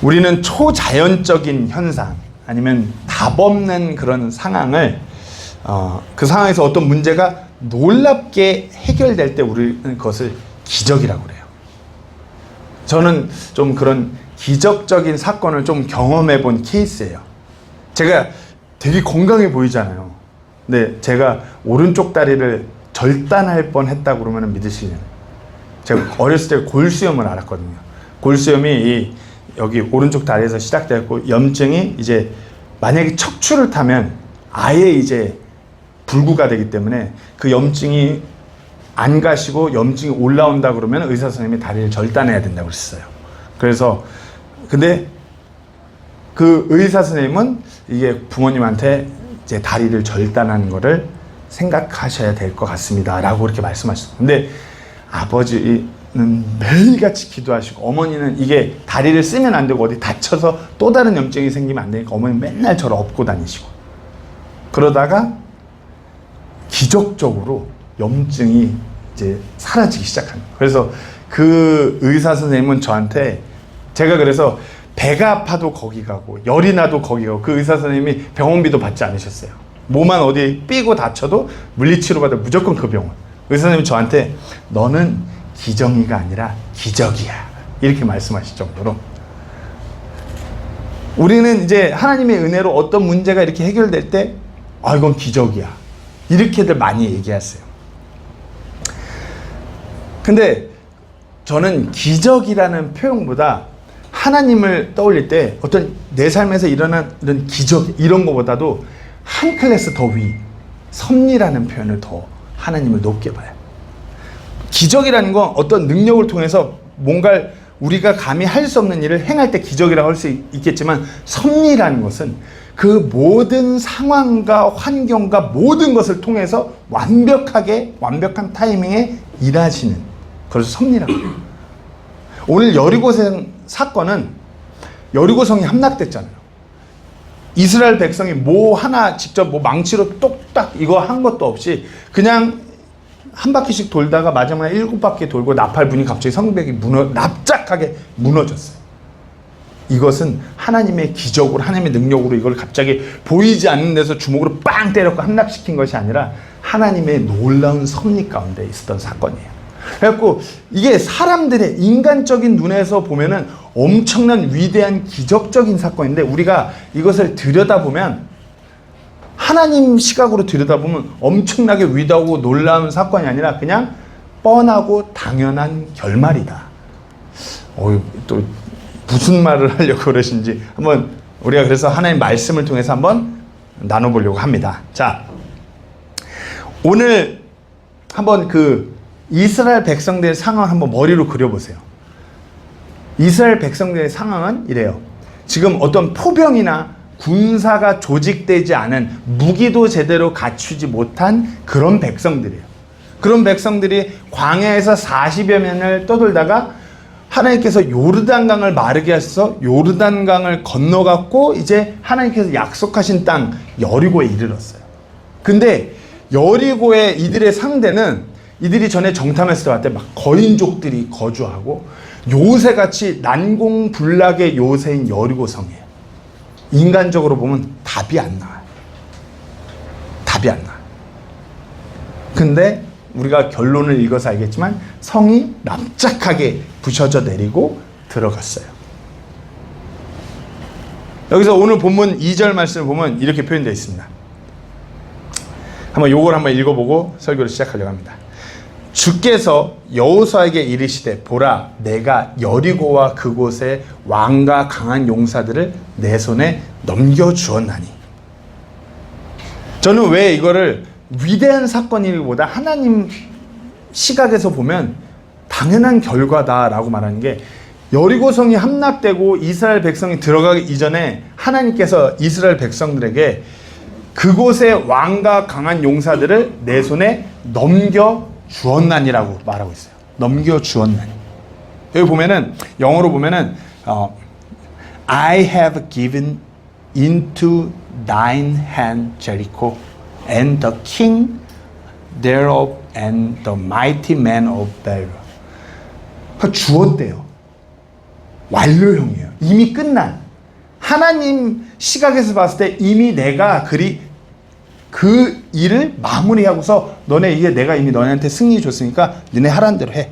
우리는 초자연적인 현상 아니면 답 없는 그런 상황을 그 상황에서 어떤 문제가 놀랍게 해결될 때 우리는 그것을 기적이라고 그래요. 저는 좀 그런 기적적인 사건을 좀 경험해 본 케이스예요. 제가 되게 건강해 보이잖아요. 근데 제가 오른쪽 다리를 절단할 뻔했다고 그러면 믿으시려나요? 제가 어렸을 때 골수염을 앓았거든요. 골수염이 여기 오른쪽 다리에서 시작되었고, 염증이 이제 만약에 척추를 타면 아예 이제 불구가 되기 때문에 그 염증이 안 가시고 염증이 올라온다 그러면 의사 선생님이 다리를 절단해야 된다고 그랬어요. 그래서 근데 그 의사 선생님은 이게 부모님한테 이제 다리를 절단하는 거를 생각하셔야 될 것 같습니다 라고 그렇게 말씀하셨어요. 근데 아버지는 매일같이 기도하시고, 어머니는 이게 다리를 쓰면 안 되고 어디 다쳐서 또 다른 염증이 생기면 안 되니까 어머니 맨날 저를 업고 다니시고, 그러다가 기적적으로 염증이 이제 사라지기 시작합니다. 그래서 그 의사 선생님은 저한테, 제가 그래서 배가 아파도 거기 가고 열이 나도 거기 가고, 그 의사 선생님이 병원비도 받지 않으셨어요. 뭐만 어디 삐고 다쳐도 물리치료 받아 무조건 그 병원. 의사 선생님이 저한테 너는 기정이가 아니라 기적이야 이렇게 말씀하실 정도로, 우리는 이제 하나님의 은혜로 어떤 문제가 이렇게 해결될 때 이건 기적이야 이렇게들 많이 얘기하세요. 근데 저는 기적이라는 표현보다 하나님을 떠올릴 때 어떤 내 삶에서 일어난 이런 기적, 이런 것보다도 한 클래스 더 위, 섭리라는 표현을 더 하나님을 높게 봐요. 기적이라는 건 어떤 능력을 통해서 뭔가를 우리가 감히 할 수 없는 일을 행할 때 기적이라고 할 수 있겠지만, 섭리라는 것은 그 모든 상황과 환경과 모든 것을 통해서 완벽한 타이밍에 일하시는, 그래서 섭리라고 해요. 오늘 여리고성 사건은 여리고성이 함락됐잖아요. 이스라엘 백성이 뭐 하나 직접 뭐 망치로 똑딱 이거 한 것도 없이 그냥 한 바퀴씩 돌다가 마지막에 7바퀴 돌고 나팔분이 갑자기 성벽이 납작하게 무너졌어요. 이것은 하나님의 기적으로, 하나님의 능력으로 이걸 갑자기 보이지 않는 데서 주먹으로 빵 때렸고 함락시킨 것이 아니라 하나님의 놀라운 섭리 가운데 있었던 사건이에요. 그래갖고 이게 사람들의 인간적인 눈에서 보면은 엄청난 위대한 기적적인 사건인데, 우리가 이것을 들여다보면, 하나님 시각으로 들여다보면 엄청나게 위대하고 놀라운 사건이 아니라 그냥 뻔하고 당연한 결말이다. 또 무슨 말을 하려고 그러신지 한번 우리가 그래서 하나님 말씀을 통해서 한번 나눠보려고 합니다. 자, 오늘 한번 그 이스라엘 백성들의 상황 한번 머리로 그려보세요. 이스라엘 백성들의 상황은 이래요. 지금 어떤 포병이나 군사가 조직되지 않은, 무기도 제대로 갖추지 못한 그런 백성들이에요. 그런 백성들이 광야에서 40여 년을 떠돌다가 하나님께서 요르단강을 마르게 하셔서 요르단강을 건너갔고, 이제 하나님께서 약속하신 땅 여리고에 이르렀어요. 근데 여리고의 이들의 상대는, 이들이 전에 정탐했을 때 왔을 때 막 거인족들이 거주하고 요새같이 난공불락의 요새인 여리고성이에요. 인간적으로 보면 답이 안 나와요. 답이 안 나와요. 근데 우리가 결론을 읽어서 알겠지만 성이 납작하게 부셔져 내리고 들어갔어요. 여기서 오늘 본문 2절 말씀을 보면 이렇게 표현되어 있습니다. 한번 요걸 한번 읽어보고 설교를 시작하려고 합니다. 주께서 여호수아에게 이르시되, 보라, 내가 여리고와 그곳에 왕과 강한 용사들을 내 손에 넘겨주었나니. 저는 왜 이거를 위대한 사건이기보다 하나님 시각에서 보면 당연한 결과다라고 말하는 게, 여리고성이 함락되고 이스라엘 백성이 들어가기 이전에 하나님께서 이스라엘 백성들에게 그곳에 왕과 강한 용사들을 내 손에 넘겨주었나니라고 말하고 있어요. 넘겨주었나니. 여기 보면은, 영어로 보면은 I have given into thine hand Jericho and the king thereof and the mighty men of Bel. 주었대요. 완료형이에요. 이미 끝난. 하나님 시각에서 봤을 때 이미 내가 그 일을 마무리하고서 너네 이게 내가 이미 너네한테 승리 줬으니까 너네 하라는 대로 해.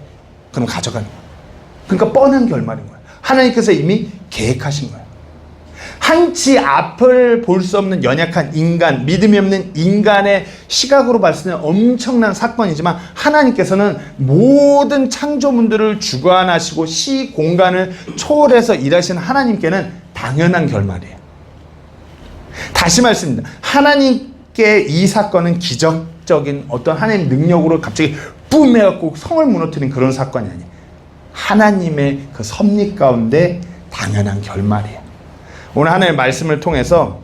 그럼 가져가는 거야. 그러니까 뻔한 결말인 거야. 하나님께서 이미 계획하신 거야. 한치 앞을 볼 수 없는 연약한 인간, 믿음이 없는 인간의 시각으로 봤을 때는 엄청난 사건이지만 하나님께서는 모든 창조문들을 주관하시고 시 공간을 초월해서 일하시는 하나님께는 당연한 결말이에요. 다시 말씀드립니다. 하나님께 이 사건은 기적적인 어떤 하나님 능력으로 갑자기 뿜 해갖고 성을 무너뜨린 그런 사건이 아니에요. 하나님의 그 섭리 가운데 당연한 결말이에요. 오늘 하나님의 말씀을 통해서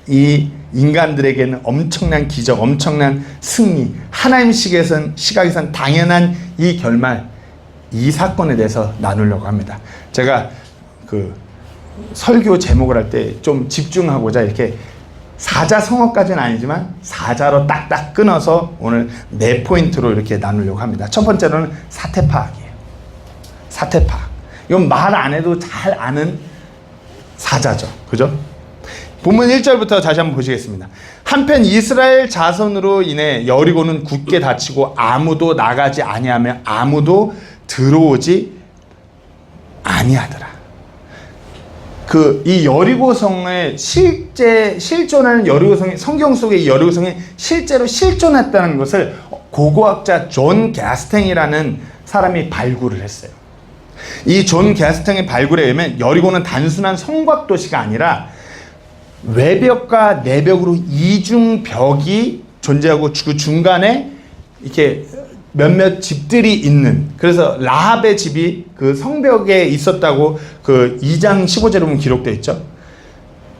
이 인간들에게는 엄청난 기적, 엄청난 승리, 하나님 시각에선 당연한 이 결말, 이 사건에 대해서 나누려고 합니다. 제가 그 설교 제목을 할 때 좀 집중하고자 이렇게 사자성어까지는 아니지만 사자로 딱딱 끊어서 오늘 4포인트로 이렇게 나누려고 합니다. 첫 번째로는 사태 파악이에요. 사태 파악. 이건 말 안 해도 잘 아는 사자죠. 그죠? 본문 1절부터 다시 한번 보시겠습니다. 한편 이스라엘 자손으로 인해 여리고는 굳게 닫히고 아무도 나가지 아니하며 아무도 들어오지 아니하더라. 이 여리고성에 실존하는 여리고성이, 성경 속의 이 여리고성이 실제로 실존했다는 것을 고고학자 존 게스탱이라는 사람이 발굴을 했어요. 이 존 게스탱의 발굴에 의하면 여리고는 단순한 성곽 도시가 아니라 외벽과 내벽으로 이중벽이 존재하고 그 중간에 이렇게 몇몇 집들이 있는, 그래서 라합의 집이 그 성벽에 있었다고 그 2장 15절에 보면 기록되어 있죠.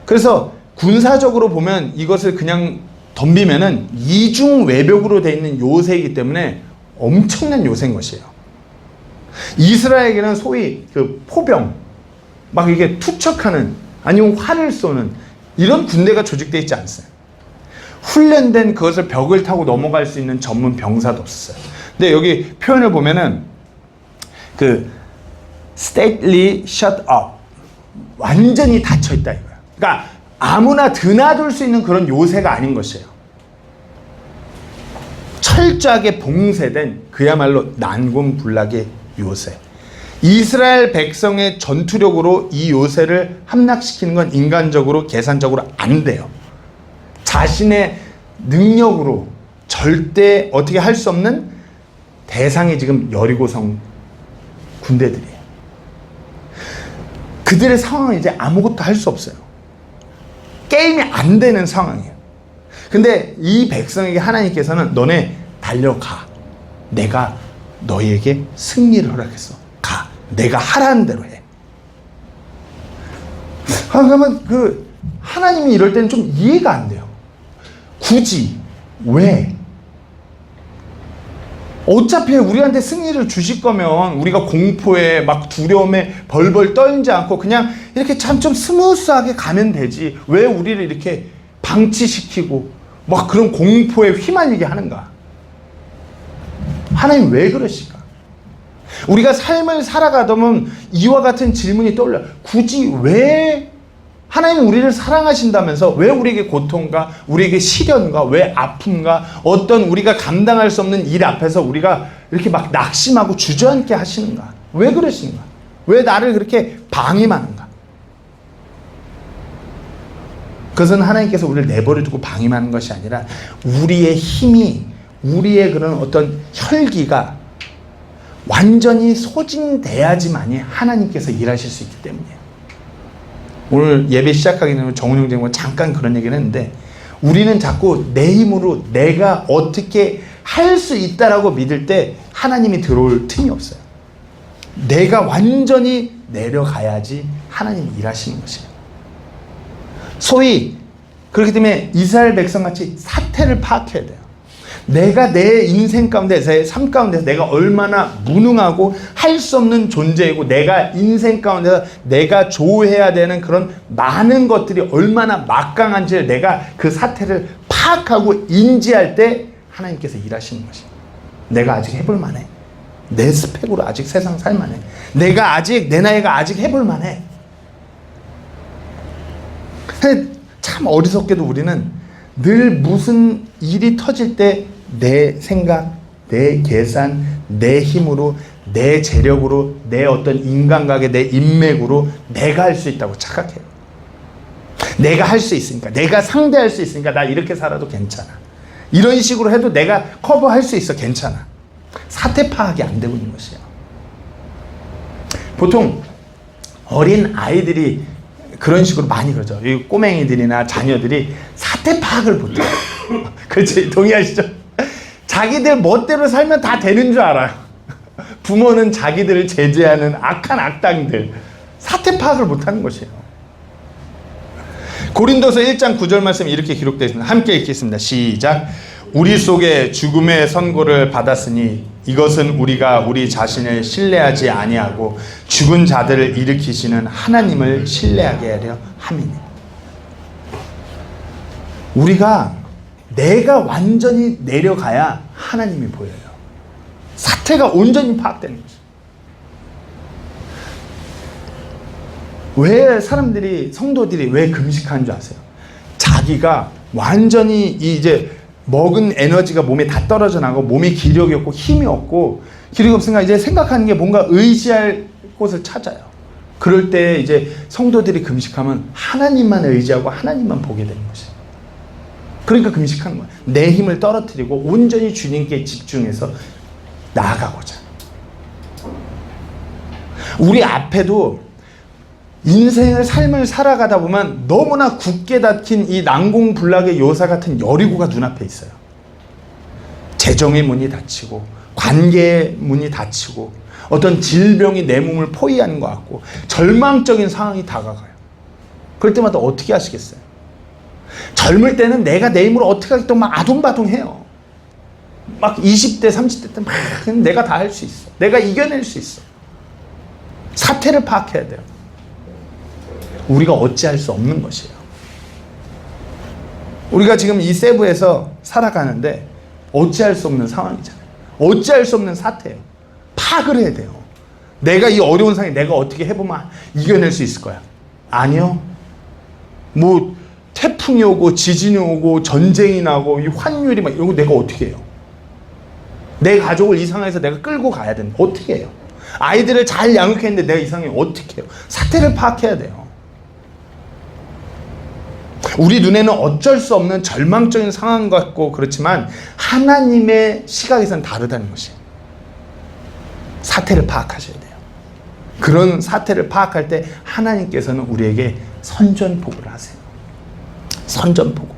그래서 군사적으로 보면 이것을 그냥 덤비면은 이중 외벽으로 되어 있는 요새이기 때문에 엄청난 요새인 것이에요. 이스라엘에게는 소위 그 포병, 막 이게 투척하는, 아니면 활을 쏘는 이런 군대가 조직되어 있지 않았어요. 훈련된 그것을 벽을 타고 넘어갈 수 있는 전문 병사도 없었어요. 근데 여기 표현을 보면은 그 stately shut up, 완전히 닫혀 있다 이거야. 그러니까 아무나 드나들 수 있는 그런 요새가 아닌 것이에요. 철저하게 봉쇄된 그야말로 난공불락의 요새. 이스라엘 백성의 전투력으로 이 요새를 함락시키는 건 인간적으로 계산적으로 안 돼요. 자신의 능력으로 절대 어떻게 할 수 없는 대상이 지금 여리고성 군대들이에요. 그들의 상황은 이제 아무것도 할 수 없어요. 게임이 안 되는 상황이에요. 근데 이 백성에게 하나님께서는 너네 달려가. 내가 너희에게 승리를 허락했어. 가. 내가 하라는 대로 해. 그러면 하나님이 이럴 때는 좀 이해가 안 돼요. 굳이 왜? 어차피 우리한테 승리를 주실 거면 우리가 공포에 막 두려움에 벌벌 떨지 않고 그냥 이렇게 참 좀 스무스하게 가면 되지. 왜 우리를 이렇게 방치시키고 막 그런 공포에 휘말리게 하는가? 하나님 왜 그러실까? 우리가 삶을 살아가다 보면 이와 같은 질문이 떠올려. 굳이 왜 하나님은 우리를 사랑하신다면서 왜 우리에게 고통과 우리에게 시련과 왜 아픔과 어떤 우리가 감당할 수 없는 일 앞에서 우리가 이렇게 막 낙심하고 주저앉게 하시는가? 왜 그러시는가? 왜 나를 그렇게 방임하는가? 그것은 하나님께서 우리를 내버려두고 방임하는 것이 아니라 우리의 힘이, 우리의 그런 어떤 혈기가 완전히 소진돼야지만이 하나님께서 일하실 수 있기 때문이에요. 오늘 예배 시작하기 전에 정훈 형제님과 잠깐 그런 얘기를 했는데, 우리는 자꾸 내 힘으로 내가 어떻게 할 수 있다라고 믿을 때 하나님이 들어올 틈이 없어요. 내가 완전히 내려가야지 하나님이 일하시는 것이에요. 소위 그렇기 때문에 이스라엘 백성같이 사태를 파악해야 돼요. 내가 내 인생 가운데서, 내 삶 가운데서 내가 얼마나 무능하고 할 수 없는 존재이고, 내가 인생 가운데서 내가 조해야 되는 그런 많은 것들이 얼마나 막강한지를 내가 그 사태를 파악하고 인지할 때 하나님께서 일하시는 것입니다. 내가 아직 해볼 만해. 내 스펙으로 아직 세상 살만해. 내가 아직, 내 나이가 아직 해볼만해. 참 어리석게도 우리는 늘 무슨 일이 터질 때 내 생각, 내 계산, 내 힘으로, 내 재력으로, 내 어떤 인간관계, 내 인맥으로 내가 할 수 있다고 착각해요. 내가 할 수 있으니까, 내가 상대할 수 있으니까 나 이렇게 살아도 괜찮아. 이런 식으로 해도 내가 커버할 수 있어, 괜찮아. 사태 파악이 안 되고 있는 것이에요. 보통 어린 아이들이 그런 식으로 많이 그러죠. 이 꼬맹이들이나 자녀들이 사태 파악을 못해요. 그렇지? 동의하시죠? 자기들 멋대로 살면 다 되는 줄 알아요. 부모는 자기들을 제재하는 악한 악당들. 사태 파악을 못하는 것이에요. 고린도서 1장 9절 말씀이 이렇게 기록되어 있습니다. 함께 읽겠습니다. 시작. 우리 속에 죽음의 선고를 받았으니 이것은 우리가 우리 자신을 신뢰하지 아니하고 죽은 자들을 일으키시는 하나님을 신뢰하게 하려 함이니. 우리가 내가 완전히 내려가야 하나님이 보여요. 사태가 온전히 파악되는 거죠. 왜 사람들이, 성도들이 왜 금식하는 줄 아세요? 자기가 완전히 이제 먹은 에너지가 몸에 다 떨어져 나고 몸에 기력이 없고 힘이 없고 기력이 없으니까 이제 생각하는 게 뭔가 의지할 곳을 찾아요. 그럴 때 이제 성도들이 금식하면 하나님만 의지하고 하나님만 보게 되는 것이에요. 그러니까 금식하는 거예요. 내 힘을 떨어뜨리고 온전히 주님께 집중해서 나아가고자. 우리 앞에도 인생을, 삶을 살아가다 보면 너무나 굳게 닫힌 이 난공불락의 요사 같은 여리고가 눈앞에 있어요. 재정의 문이 닫히고 관계의 문이 닫히고 어떤 질병이 내 몸을 포위하는 것 같고 절망적인 상황이 다가가요. 그럴 때마다 어떻게 하시겠어요? 젊을 때는 내가 내 힘으로 어떻게 하겠다 막 아둥바둥해요. 막 20대, 30대 때 막 내가 다 할 수 있어. 내가 이겨낼 수 있어. 사태를 파악해야 돼요. 우리가 어찌할 수 없는 것이에요. 우리가 지금 이 세부에서 살아가는데 어찌할 수 없는 상황이잖아요. 어찌할 수 없는 사태예요. 파악을 해야 돼요. 내가 이 어려운 상황에 내가 어떻게 해보면 이겨낼 수 있을 거야. 아니요. 뭐 태풍이 오고 지진이 오고 전쟁이 나고 이 환율이 막 이런 거 내가 어떻게 해요? 내 가족을 이 상황에서 내가 끌고 가야 되는데 어떻게 해요? 아이들을 잘 양육했는데 내가 이 상황에 어떻게 해요? 사태를 파악해야 돼요. 우리 눈에는 어쩔 수 없는 절망적인 상황 같고 그렇지만 하나님의 시각에서는 다르다는 것이에요. 사태를 파악하셔야 돼요. 그런 사태를 파악할 때 하나님께서는 우리에게 선전포고를 하세요. 선전포고.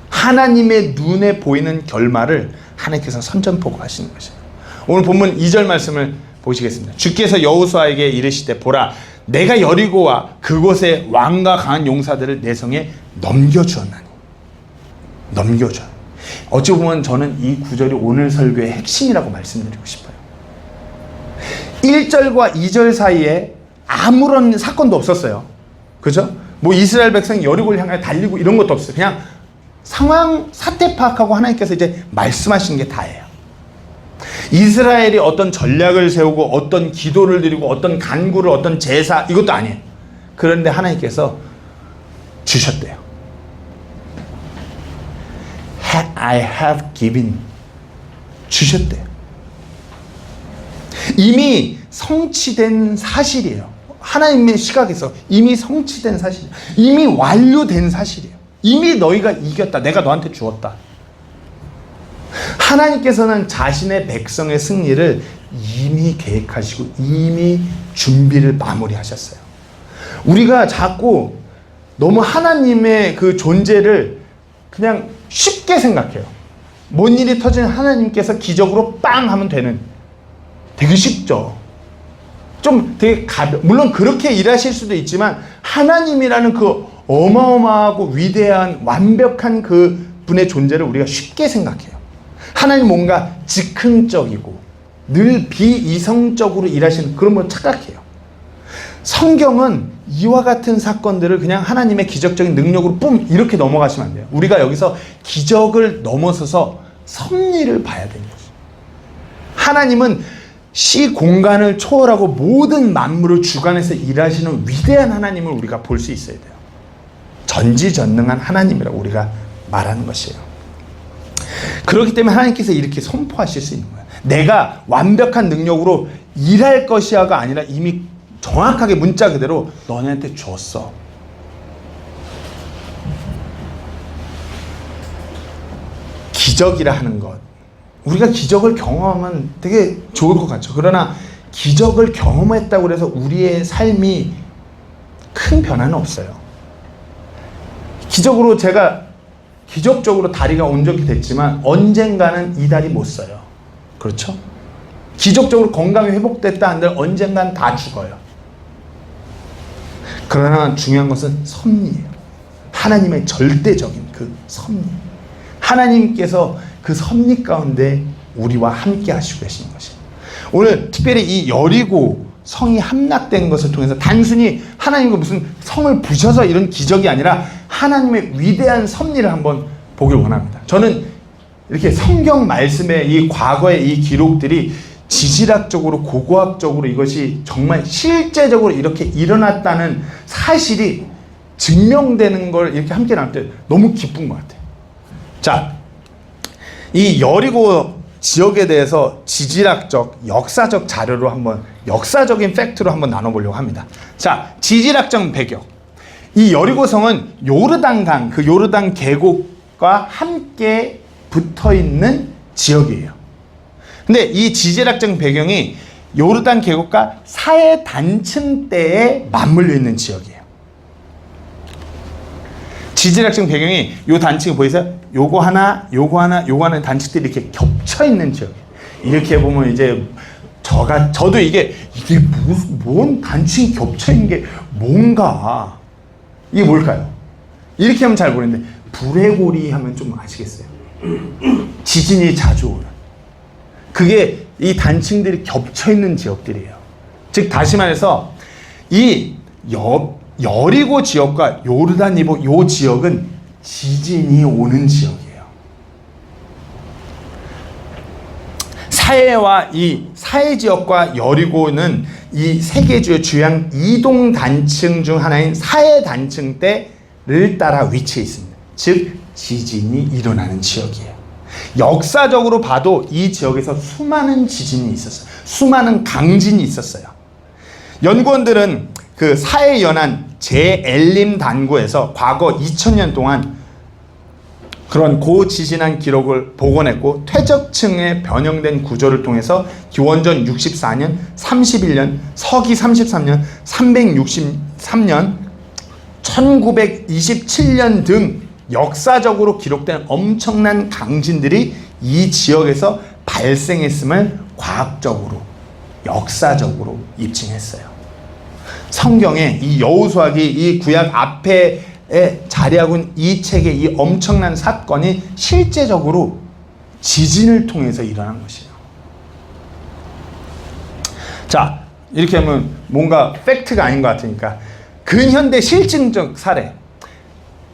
하나님의 눈에 보이는 결말을 하나님께서 선전포고 하시는 것이에요. 오늘 본문 2절 말씀을 보시겠습니다. 주께서 여호수아에게 이르시되 보라 내가 여리고와 그곳의 왕과 강한 용사들을 내 성에 넘겨주었나니. 넘겨줘. 어찌 보면 저는 이 구절이 오늘 설교의 핵심이라고 말씀드리고 싶어요. 1절과 2절 사이에 아무런 사건도 없었어요. 그죠? 뭐 이스라엘 백성이 여리고를 향해 달리고 이런 것도 없어요. 그냥 상황, 사태 파악하고 하나님께서 이제 말씀하시는 게 다예요. 이스라엘이 어떤 전략을 세우고 어떤 기도를 드리고 어떤 간구를 어떤 제사 이것도 아니에요. 그런데 하나님께서 주셨대요. I have given. 주셨대요. 이미 성취된 사실이에요. 하나님의 시각에서 이미 성취된 사실이에요. 이미 완료된 사실이에요. 이미 너희가 이겼다. 내가 너한테 주었다. 하나님께서는 자신의 백성의 승리를 이미 계획하시고 이미 준비를 마무리하셨어요. 우리가 자꾸 너무 하나님의 그 존재를 그냥 쉽게 생각해요. 뭔 일이 터지면 하나님께서 기적으로 빵 하면 되는. 되게 쉽죠. 좀 되게 물론 그렇게 일하실 수도 있지만 하나님이라는 그 어마어마하고 위대한 완벽한 그 분의 존재를 우리가 쉽게 생각해요. 하나님 뭔가 즉흥적이고 늘 비이성적으로 일하시는 그런 걸 착각해요. 성경은 이와 같은 사건들을 그냥 하나님의 기적적인 능력으로 뿜 이렇게 넘어가시면 안 돼요. 우리가 여기서 기적을 넘어서서 섭리를 봐야 되는 거죠. 하나님은 시 공간을 초월하고 모든 만물을 주관해서 일하시는 위대한 하나님을 우리가 볼 수 있어야 돼요. 전지전능한 하나님이라고 우리가 말하는 것이에요. 그렇기 때문에 하나님께서 이렇게 선포하실 수 있는 거예요. 내가 완벽한 능력으로 일할 것이야가 아니라 이미 정확하게 문자 그대로 너네한테 줬어. 기적이라 하는 것, 우리가 기적을 경험하면 되게 좋을 것 같죠. 그러나 기적을 경험했다고 해서 우리의 삶이 큰 변화는 없어요. 기적적으로 다리가 온전히 됐지만 언젠가는 이 다리 못 써요. 그렇죠? 기적적으로 건강이 회복됐다 한들 언젠간 다 죽어요. 그러나 중요한 것은 섭리예요. 하나님의 절대적인 그 섭리. 하나님께서 그 섭리 가운데 우리와 함께 하시고 계시는 것이에요. 오늘 특별히 이 여리고 성이 함락된 것을 통해서 단순히 하나님과 무슨 성을 부셔서 이런 기적이 아니라 하나님의 위대한 섭리를 한번 보길 원합니다. 저는 이렇게 성경 말씀의 이 과거의 이 기록들이 지질학적으로 고고학적으로 이것이 정말 실제적으로 이렇게 일어났다는 사실이 증명되는 걸 이렇게 함께 나눌 때 너무 기쁜 것 같아요. 자, 이 여리고 지역에 대해서 지질학적, 역사적 자료로 한번, 역사적인 팩트로 한번 나눠보려고 합니다. 자, 지질학적 배경. 이 여리고성은 요르단강, 그 요르단 계곡과 함께 붙어 있는 지역이에요. 근데 이 지질학적 배경이 요르단 계곡과 사해 단층대에 맞물려 있는 지역이에요. 지질학적 배경이 요 단층이 보이세요? 요거 하나 단층들이 이렇게 겹쳐 있는 지역이에요. 이렇게 보면 이제 저도 이게 뭔 단층이 겹쳐 있는 게 뭔가 이게 뭘까요? 이렇게 하면 잘 모르는데 불해골이 하면 좀 아시겠어요? 지진이 자주 오는 그게 이 단층들이 겹쳐 있는 지역들이에요. 즉 다시 말해서 이 여리고 지역과 요르단 이복 요 지역은 지진이 오는 지역이에요. 사해와 이 사해 지역과 여리고는 이 세 개 주요 주양 이동 단층 중 하나인 사해 단층대를 따라 위치해 있습니다. 즉 지진이 일어나는 지역이에요. 역사적으로 봐도 이 지역에서 수많은 지진이 있었어요. 수많은 강진이 있었어요. 연구원들은 그 사해 연안 제엘림 단구에서 과거 2000년 동안 그런 고지진한 기록을 복원했고 퇴적층의 변형된 구조를 통해서 기원전 64년, 31년, 서기 33년, 363년, 1927년 등 역사적으로 기록된 엄청난 강진들이 이 지역에서 발생했음을 과학적으로, 역사적으로 입증했어요. 성경에 이 여호수아기 이 구약 앞에 자리하고 있는 이 책의 이 엄청난 사건이 실제적으로 지진을 통해서 일어난 것이에요. 자, 이렇게 하면 뭔가 팩트가 아닌 것 같으니까 근현대 실증적 사례,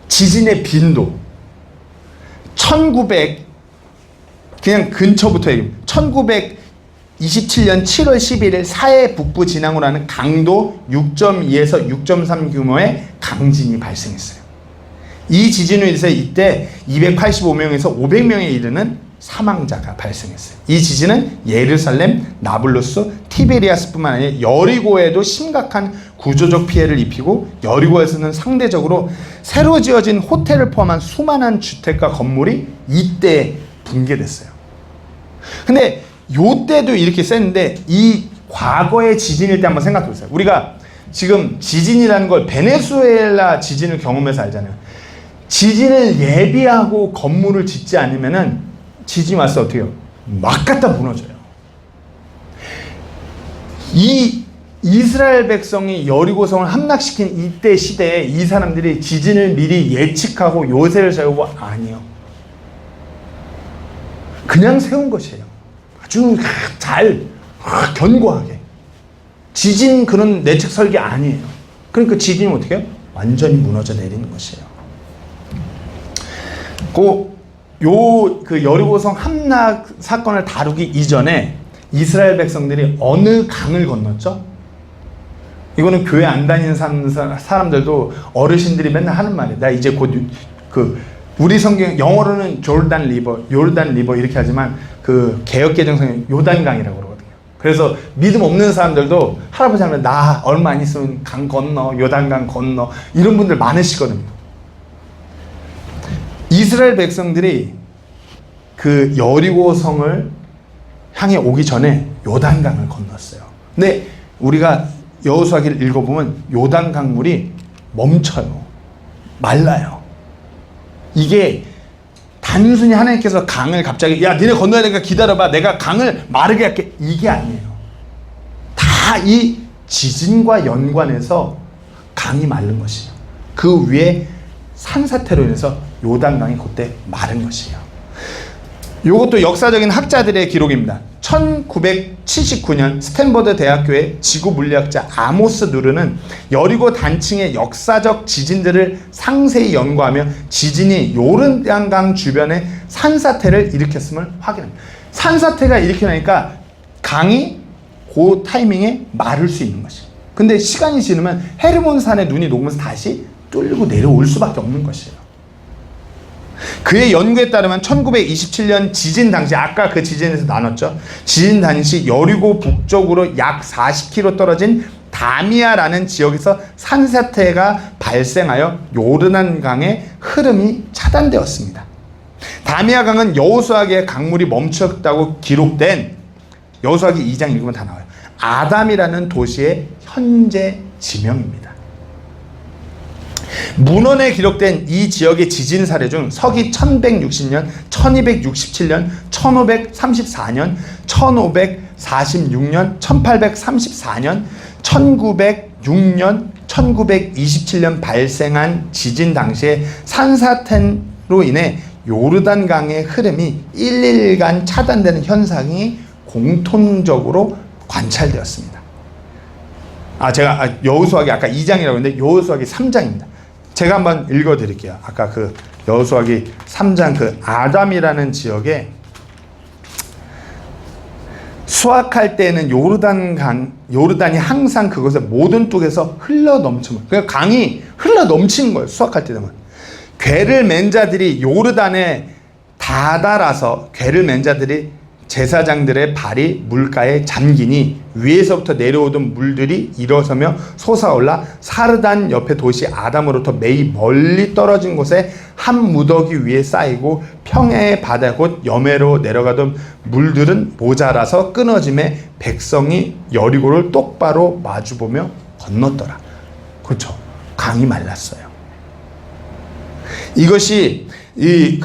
지진의 빈도 1900 그냥 근처부터 얘기합니다. 1927년 7월 11일 사해 북부 진앙으로 하는 강도 6.2에서 6.3 규모의 강진이 발생했어요. 이 지진으로 인해서 이때 285명에서 500명에 이르는 사망자가 발생했어요. 이 지진은 예루살렘, 나블루스, 티베리아스뿐만 아니라 여리고에도 심각한 구조적 피해를 입히고 여리고에서는 상대적으로 새로 지어진 호텔을 포함한 수많은 주택과 건물이 이때 붕괴됐어요. 근데 요때도 이렇게 셌는데 이 과거의 지진일 때 한번 생각해 보세요. 우리가 지금 지진이라는 걸 베네수엘라 지진을 경험해서 알잖아요. 지진을 예비하고 건물을 짓지 않으면은 지진이 왔을 때 어떻게 해요? 막 갖다 무너져요. 이 이스라엘 백성이 여리고성을 함락시킨 이때 시대에 이 사람들이 지진을 미리 예측하고 요새를 세우고 아니요. 그냥 세운 것이에요. 아주 잘 견고하게. 지진 그런 내측 설계 아니에요. 그러니까 지진이 어떻게 해요? 완전히 무너져 내리는 것이에요. 그 여리고성 함락 사건을 다루기 이전에 이스라엘 백성들이 어느 강을 건넜죠? 이거는 교회 안 다니는 사람들도 어르신들이 맨날 하는 말이에요. 나 이제 곧 우리 성경 영어로는 요르단 리버 이렇게 하지만 그 개역개정성경 요단강이라고 그러거든요. 그래서 믿음 없는 사람들도 할아버지 하면 나 얼마 안 있으면 강 건너, 요단강 건너, 이런 분들 많으시거든요. 이스라엘 백성들이 그 여리고 성을 향해 오기 전에 요단강을 건넜어요. 근데 우리가 여호수아기를 읽어보면 요단 강물이 멈춰요. 말라요. 이게 단순히 하나님께서 강을 갑자기 야 니네 건너야 되니까 기다려봐 내가 강을 마르게 할게 이게 아니에요. 다 이 지진과 연관해서 강이 마른 것이에요. 그 위에 산사태로 인해서 요단강이 그때 마른 것이에요. 이것도 역사적인 학자들의 기록입니다. 1979년 스탠퍼드 대학교의 지구물리학자 아모스 누르는 여리고 단층의 역사적 지진들을 상세히 연구하며 지진이 요르단강 주변에 산사태를 일으켰음을 확인합니다. 산사태가 일으키니까 강이 그 타이밍에 마를 수 있는 것이에요. 근데 시간이 지나면 헤르몬산의 눈이 녹으면서 다시 뚫리고 내려올 수밖에 없는 것이에요. 그의 연구에 따르면 1927년 지진 당시 아까 그 지진에서 나눴죠. 지진 당시 여리고 북쪽으로 약 40km 떨어진 다미아라는 지역에서 산사태가 발생하여 요르단강의 흐름이 차단되었습니다. 다미아 강은 여호수아기의 강물이 멈췄다고 기록된 여호수아기 2장 읽으면 다 나와요. 아담이라는 도시의 현재 지명입니다. 문헌에 기록된 이 지역의 지진 사례 중 서기 1160년, 1267년, 1534년, 1546년, 1834년, 1906년, 1927년 발생한 지진 당시에 산사태로 인해 요르단강의 흐름이 1일간 차단되는 현상이 공통적으로 관찰되었습니다. 제가 여호수아기 아까 2장이라고 했는데 여호수아기 3장입니다. 제가 한번 읽어드릴게요. 아까 그 여호수아기 3장 그 아담이라는 지역에 수확할 때에는 요르단이 항상 그것의 모든 뚝에서 흘러 넘치면, 그러니까 강이 흘러 넘치는 거예요. 수확할 때 되면 궤를 맨 자들이 요르단에 다다라서 궤를 맨 자들이 제사장들의 발이 물가에 잠기니 위에서부터 내려오던 물들이 일어서며 솟아올라 사르단 옆에 도시 아담으로부터 매우 멀리 떨어진 곳에 한 무더기 위에 쌓이고 평야의 바다 곧 여매로 내려가던 물들은 모자라서 끊어짐에 백성이 여리고를 똑바로 마주보며 건넜더라. 그렇죠. 강이 말랐어요. 이것이 이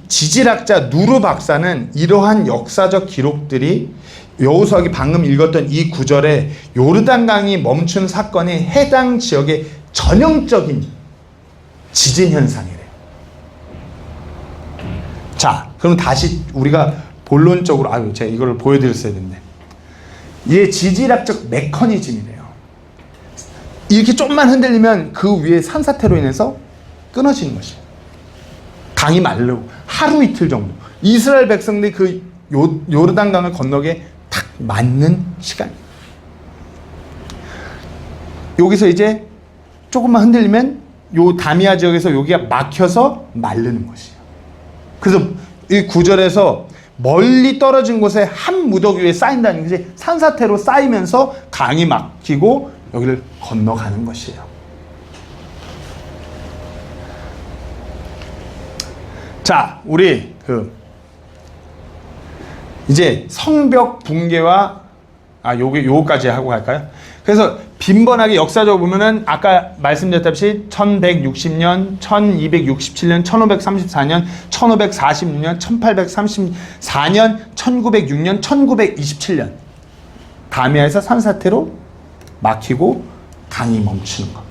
지질학자 누르 박사는 이러한 역사적 기록들이 여호수아기 방금 읽었던 이 구절에 요르단강이 멈춘 사건이 해당 지역의 전형적인 지진 현상이래요. 자, 그럼 다시 우리가 본론적으로 제가 이걸 보여드렸어야 됐네. 이게 지질학적 메커니즘이래요. 이렇게 좀만 흔들리면 그 위에 산사태로 인해서 끊어지는 것이에요. 강이 마르고 하루 이틀 정도 이스라엘 백성들이 그 요르단강을 건너게 딱 맞는 시간. 여기서 이제 조금만 흔들리면 요 다미아 지역에서 여기가 막혀서 마르는 것이에요. 그래서 이 구절에서 멀리 떨어진 곳에 한 무더기 위에 쌓인다는 것이 산사태로 쌓이면서 강이 막히고 여기를 건너가는 것이에요. 자, 우리 이제 성벽 붕괴와 요거까지 하고 갈까요? 그래서 빈번하게 역사적으로 보면은 아까 말씀드렸다시피 1160년, 1267년, 1534년, 1546년, 1834년, 1906년, 1927년 다미아에서 산사태로 막히고 강이 멈추는 것.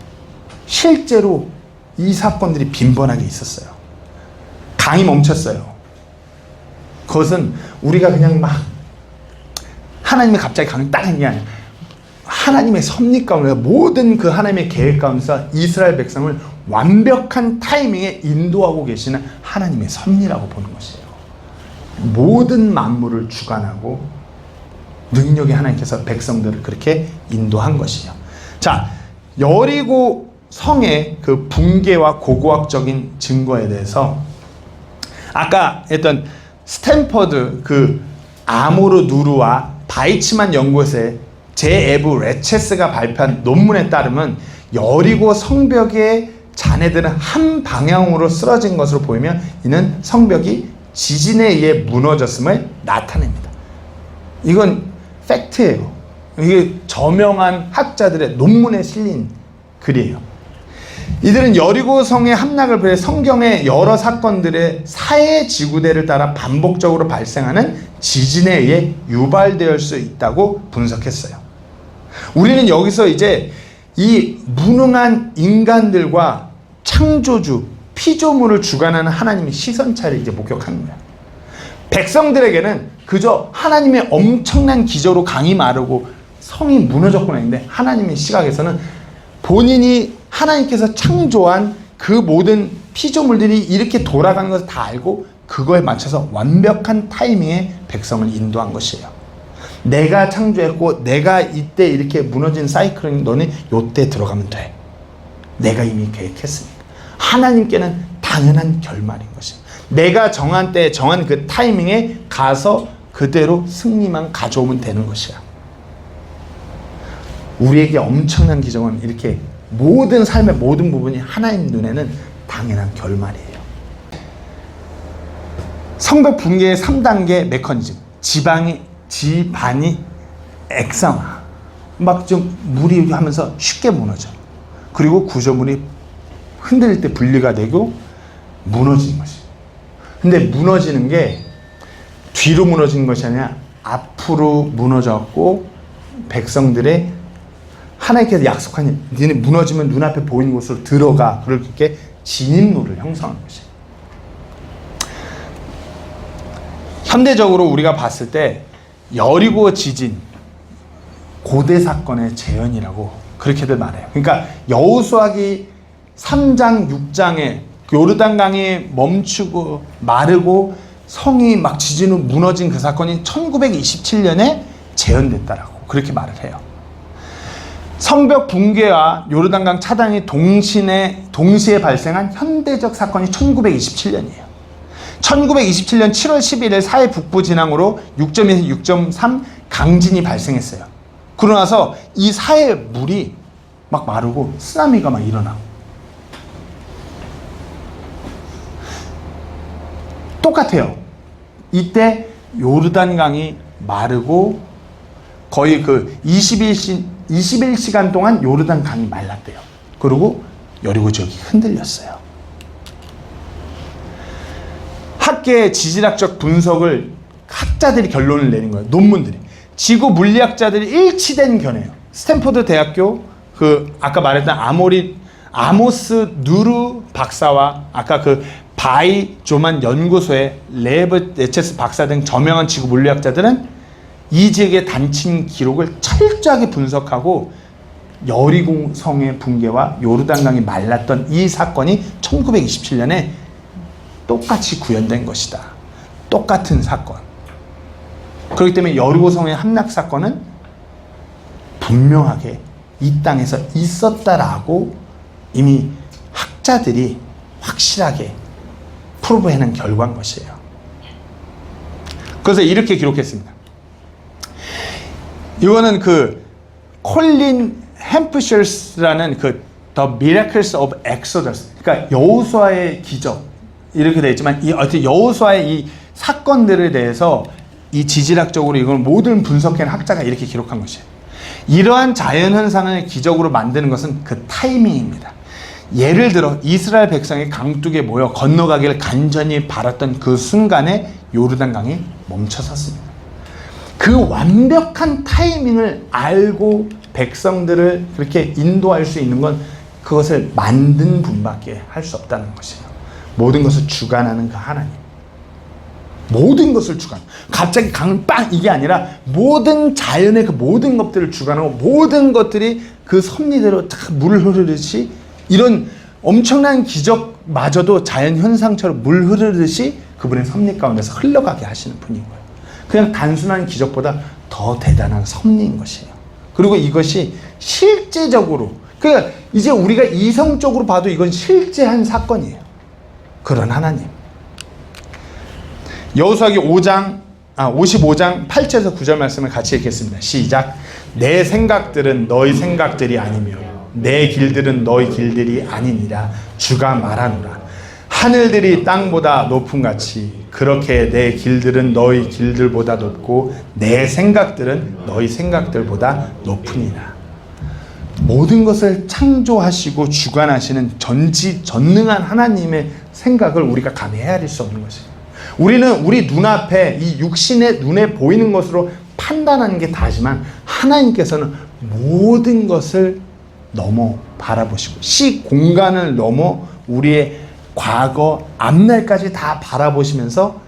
실제로 이 사건들이 빈번하게 있었어요. 강이 멈췄어요. 그것은 우리가 그냥 막 하나님이 갑자기 강이 딱 있냐, 하나님의 섭리 가운데 모든 그 하나님의 계획 가운데서 이스라엘 백성을 완벽한 타이밍에 인도하고 계시는 하나님의 섭리라고 보는 것이에요. 모든 만물을 주관하고 능력의 하나님께서 백성들을 그렇게 인도한 것이죠. 자, 여리고 성의 그 붕괴와 고고학적인 증거에 대해서 아까 했던 스탠퍼드 그 아모르 누르와 바이츠만 연구소의 제에브 레체스가 발표한 논문에 따르면 여리고 성벽의 잔해들은 한 방향으로 쓰러진 것으로 보이면 이는 성벽이 지진에 의해 무너졌음을 나타냅니다. 이건 팩트예요. 이게 저명한 학자들의 논문에 실린 글이에요. 이들은 여리고 성의 함락을 비롯해 성경의 여러 사건들의 사해 지구대를 따라 반복적으로 발생하는 지진에 의해 유발될 수 있다고 분석했어요. 우리는 여기서 이제 이 무능한 인간들과 창조주, 피조물을 주관하는 하나님의 시선차를 이제 목격하는 거예요. 백성들에게는 그저 하나님의 엄청난 기저로 강이 마르고 성이 무너졌구나 했는데 하나님의 시각에서는 본인이 하나님께서 창조한 그 모든 피조물들이 이렇게 돌아가는 것을 다 알고 그거에 맞춰서 완벽한 타이밍에 백성을 인도한 것이에요. 내가 창조했고 내가 이때 이렇게 무너진 사이클은 너는 요때 들어가면 돼. 내가 이미 계획했으니까. 하나님께는 당연한 결말인 것이에요. 내가 정한 때 정한 그 타이밍에 가서 그대로 승리만 가져오면 되는 것이야. 우리에게 엄청난 기적은 이렇게 모든 삶의 모든 부분이 하나님 눈에는 당연한 결말이에요. 성벽 붕괴의 3단계 메커니즘. 지반이 액상화. 막 좀 물이 하면서 쉽게 무너져. 그리고 구조물이 흔들릴 때 분리가 되고 무너지는 것이. 근데 무너지는 게 뒤로 무너진 것이 아니라 앞으로 무너졌고 백성들의 하나님께서 약속한 니네 무너지면 눈앞에 보이는 곳으로 들어가. 그렇게 진입로를 형성하는 것이에요. 현대적으로 우리가 봤을 때 여리고 지진 고대 사건의 재현이라고 그렇게들 말해요. 그러니까 여호수아기 3장 6장에 요르단강이 멈추고 마르고 성이 막 지진으로 무너진 그 사건이 1927년에 재현됐다라고 그렇게 말을 해요. 성벽 붕괴와 요르단강 차단이 동시에 발생한 현대적 사건이 1927년이에요. 1927년 7월 11일 사해 북부 진앙으로 6.2에서 6.3 강진이 발생했어요. 그러고 나서 이 사해 물이 막 마르고 쓰나미가 막 일어나고 똑같아요. 이때 요르단강이 마르고 거의 그 21시간 동안 요르단강이 말랐대요. 그리고 여리고 지역이 흔들렸어요. 학계의 지질학적 분석을 학자들이 결론을 내린 거예요. 논문들이. 지구 물리학자들이 일치된 견해예요. 스탠포드 대학교 그 아까 말했던 아모스 누르 박사와 아까 그 바이 조만 연구소의 레브 레체스 박사 등 저명한 지구 물리학자들은 이 지역의 단층 기록을 철저하게 분석하고 여리고 성의 붕괴와 요르단강이 말랐던 이 사건이 1927년에 똑같이 구현된 것이다. 똑같은 사건. 그렇기 때문에 여리고 성의 함락 사건은 분명하게 이 땅에서 있었다라고 이미 학자들이 확실하게 프로브해낸 결과인 것이에요. 그래서 이렇게 기록했습니다. 이거는 그 콜린 햄프셔스라는 그 The Miracles of Exodus, 그러니까 여호수아의 기적 이렇게 되어 있지만 이 어떻게 여호수아의 이 사건들에 대해서 이 지질학적으로 이걸 모든 분석해낸 학자가 이렇게 기록한 것이에요. 이러한 자연현상을 기적으로 만드는 것은 그 타이밍입니다. 예를 들어 이스라엘 백성이 강둑에 모여 건너가기를 간절히 바랐던 그 순간에 요르단강이 멈춰섰습니다. 그 완벽한 타이밍을 알고 백성들을 그렇게 인도할 수 있는 건 그것을 만든 분밖에 할 수 없다는 것이에요. 모든 것을 주관하는 그 하나님. 모든 것을 주관. 갑자기 강을 빵 이게 아니라 모든 자연의 그 모든 것들을 주관하고 모든 것들이 그 섭리대로 딱 물 흐르듯이 이런 엄청난 기적마저도 자연 현상처럼 물 흐르듯이 그분의 섭리 가운데서 흘러가게 하시는 분인 거예요. 그냥 단순한 기적보다 더 대단한 섭리인 것이에요. 그리고 이것이 실제적으로, 그러니까 이제 우리가 이성적으로 봐도 이건 실제한 사건이에요. 그런 하나님. 여호수아기 55장 8절에서 9절 말씀을 같이 읽겠습니다. 시작. 내 생각들은 너희 생각들이 아니며 내 길들은 너희 길들이 아니니라 주가 말하노라. 하늘들이 땅보다 높음같이 그렇게 내 길들은 너희 길들보다 높고 내 생각들은 너희 생각들보다 높으니라. 모든 것을 창조하시고 주관하시는 전지전능한 하나님의 생각을 우리가 감히 헤아릴 수 없는 것이에요. 우리는 우리 눈앞에 이 육신의 눈에 보이는 것으로 판단하는 게 다지만 하나님께서는 모든 것을 넘어 바라보시고 시공간을 넘어 우리의 과거, 앞날까지 다 바라보시면서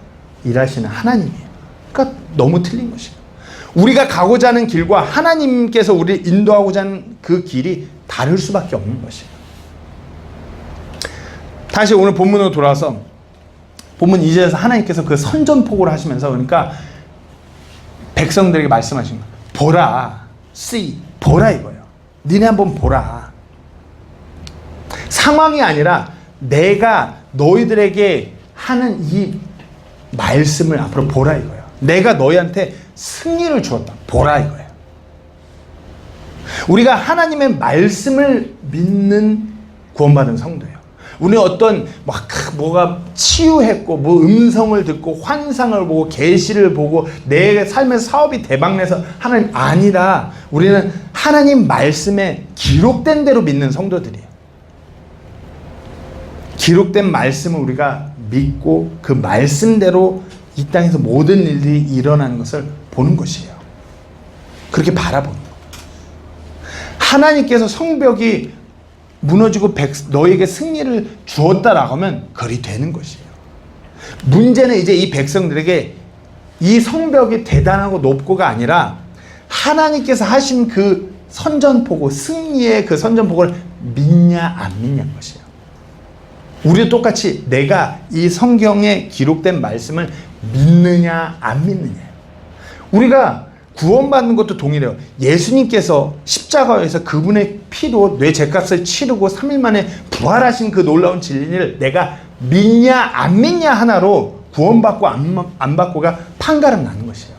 일하시는 하나님이에요. 그러니까 너무 틀린 것이에요. 우리가 가고자 하는 길과 하나님께서 우리를 인도하고자 하는 그 길이 다를 수밖에 없는 것이에요. 다시 오늘 본문으로 돌아와서 본문 2절에서 하나님께서 그 선전포고를 하시면서 그러니까 백성들에게 말씀하신 거예요. 보라, see, 보라 이거예요. 니네 한번 보라. 상황이 아니라 내가 너희들에게 하는 이 말씀을 앞으로 보라 이거예요. 내가 너희한테 승리를 주었다. 보라 이거예요. 우리가 하나님의 말씀을 믿는 구원받은 성도예요. 우리는 어떤 뭐가 치유했고 뭐 음성을 듣고 환상을 보고 계시를 보고 내 삶의 사업이 대박내서 하나님 아니라 우리는 하나님 말씀에 기록된 대로 믿는 성도들이에요. 기록된 말씀을 우리가 믿고 그 말씀대로 이 땅에서 모든 일들이 일어나는 것을 보는 것이에요. 그렇게 바라보는 거예요. 하나님께서 성벽이 무너지고 너에게 승리를 주었다라고 하면 그리 되는 것이에요. 문제는 이제 이 백성들에게 이 성벽이 대단하고 높고가 아니라 하나님께서 하신 그 선전포고, 승리의 그 선전포고를 믿냐 안 믿냐는 것이에요. 우리도 똑같이 내가 이 성경에 기록된 말씀을 믿느냐 안 믿느냐예요. 우리가 구원받는 것도 동일해요. 예수님께서 십자가에서 그분의 피로 뇌 죄값을 치르고 3일 만에 부활하신 그 놀라운 진리를 내가 믿냐 안 믿냐 하나로 구원받고 안 받고가 판가름 나는 것이에요.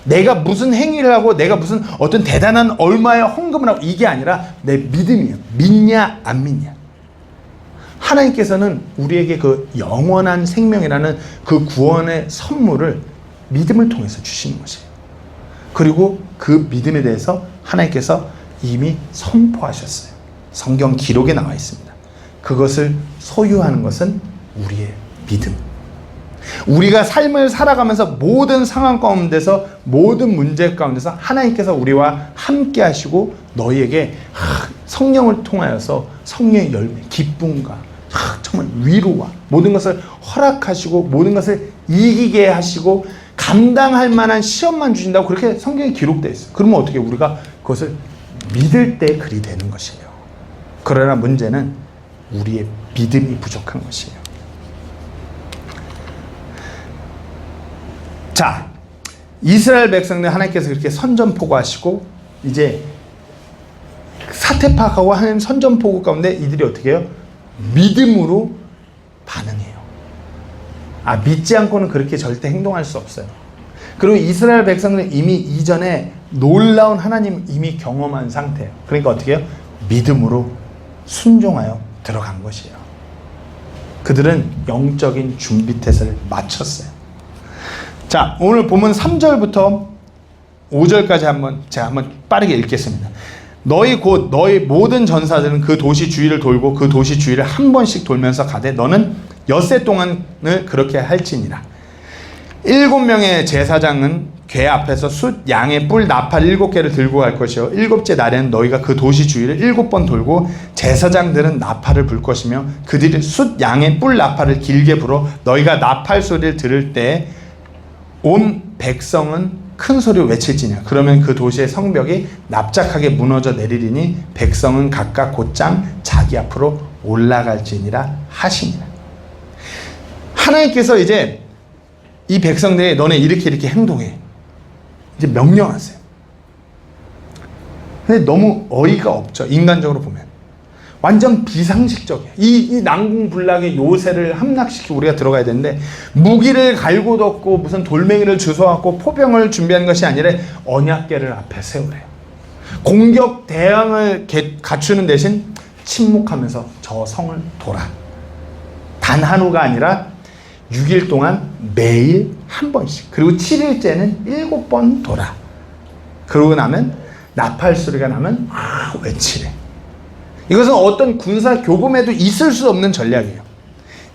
내가 무슨 행위를 하고 내가 무슨 어떤 대단한 얼마의 헌금을 하고 이게 아니라 내 믿음이에요. 믿냐 안 믿냐. 하나님께서는 우리에게 그 영원한 생명이라는 그 구원의 선물을 믿음을 통해서 주시는 것이에요. 그리고 그 믿음에 대해서 하나님께서 이미 선포하셨어요. 성경 기록에 나와 있습니다. 그것을 소유하는 것은 우리의 믿음. 우리가 삶을 살아가면서 모든 상황 가운데서 모든 문제 가운데서 하나님께서 우리와 함께 하시고 너희에게 성령을 통하여서 성령의 열매, 기쁨과 정말 위로와 모든 것을 허락하시고 모든 것을 이기게 하시고 감당할 만한 시험만 주신다고 그렇게 성경에 기록되어 있어요. 그러면 어떻게 우리가 그것을 믿을 때 그리 되는 것이에요. 그러나 문제는 우리의 믿음이 부족한 것이에요. 자, 이스라엘 백성들 하나님께서 그렇게 선전포고하시고 이제 사태 파악하고 하나님 선전포고 가운데 이들이 어떻게 해요? 믿음으로 반응해요. 믿지 않고는 그렇게 절대 행동할 수 없어요. 그리고 이스라엘 백성들은 이미 이전에 놀라운 하나님 이미 경험한 상태예요. 그러니까 어떻게 해요? 믿음으로 순종하여 들어간 것이에요. 그들은 영적인 준비태세를 마쳤어요. 자, 오늘 본문 3절부터 5절까지 제가 한번 빠르게 읽겠습니다. 너희 모든 전사들은 그 도시 주위를 돌고 그 도시 주위를 한 번씩 돌면서 가되 너는 엿새 동안을 그렇게 할지니라. 7명의 제사장은 궤 앞에서 숫 양의 뿔 나팔 7개를 들고 갈 것이요 7째 날에는 너희가 그 도시 주위를 7번 돌고 제사장들은 나팔을 불 것이며 그들이 숫 양의 뿔 나팔을 길게 불어 너희가 나팔 소리를 들을 때 온 백성은 큰 소리로 외칠지냐. 그러면 그 도시의 성벽이 납작하게 무너져 내리리니 백성은 각각 곧장 자기 앞으로 올라갈지니라 하시니라. 하나님께서 이제 이 백성들이 너네 이렇게 행동해. 이제 명령하세요. 근데 너무 어이가 없죠. 인간적으로 보면. 완전 비상식적이에요. 이 난공불락의 요새를 함락시키고 우리가 들어가야 되는데, 무기를 갈고 덮고 무슨 돌멩이를 주워갖고 포병을 준비하는 것이 아니라 언약궤를 앞에 세우래요. 공격 대항을 갖추는 대신 침묵하면서 저 성을 돌아. 단 한우가 아니라 6일 동안 매일 한 번씩, 그리고 7일째는 7번 돌아. 그러고 나면 나팔 소리가 나면 외치래. 이것은 어떤 군사 교범에도 있을 수 없는 전략이에요.